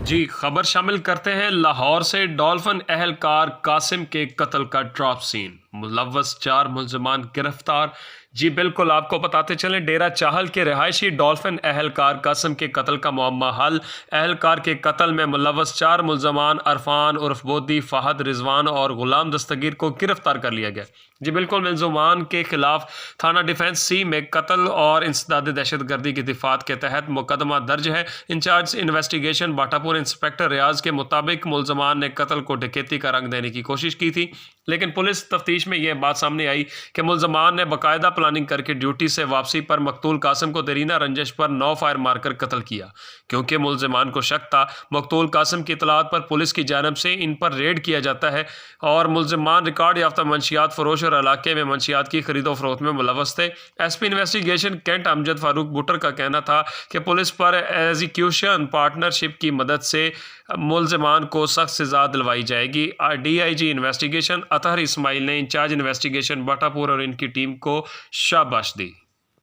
जी, खबर शामिल करते हैं लाहौर से डॉल्फिन एहलकार कासिम के कत्ल का ड्रॉप सीन। मुलव्वस 4 मुल्ज़िमान गिरफ्तार। जी बिल्कुल, आपको बताते चलें, डेरा चाहल के रिहायशी डॉल्फिन एहलकार कासिम के कत्ल का मुअम्मा हल। एहलकार के कत्ल में मुलव्वस 4 मुल्ज़िमान अरफान उर्फ बोदी, फ़हद, रिजवान और गुलाम दस्तगीर को गिरफ्तार कर लिया गया। जी बिल्कुल, मुल्ज़िमान के खिलाफ थाना डिफेंस सी में कत्ल और इंसदाद दहशतगर्दी की दिफात के तहत मुकदमा दर्ज है। इंचार्ज इन्वेस्टिगेशन बाटापुर इंस्पेक्टर रियाज के मुताबिक मुल्ज़िमान ने कत्ल को डकैती का रंग देने की कोशिश की थी, लेकिन पुलिस तफ्तीश में यह बात सामने आई कि मुल्ज़िमान ने बाकायदा प्लानिंग करके ड्यूटी से वापसी पर मकतूल कासिम को देरीना रंजिश पर 9 फायर मारकर कत्ल किया। क्योंकि मुल्ज़िमान को शक था मकतूल कासिम की इतलात पर पुलिस की जानब से इन पर रेड किया जाता है और मुल्ज़िमान रिकॉर्ड याफ्ता मंशियात फरोश और इलाके में मंशियात की खरीदो फरोख्त में मुलव्वस थे। SP investigation cantt Amjad Farooq Buttar का कहना था कि पुलिस पर एग्जीक्यूशन पार्टनरशिप की मदद से मुल्ज़िमान को सख्त सज़ा दिलवाई जाएगी। DIG इन्वेस्टिगेशन अतहर इस्माइल ने इंचार्ज इन्वेस्टिगेशन बाटापुर और इनकी टीम को शाबाश दी।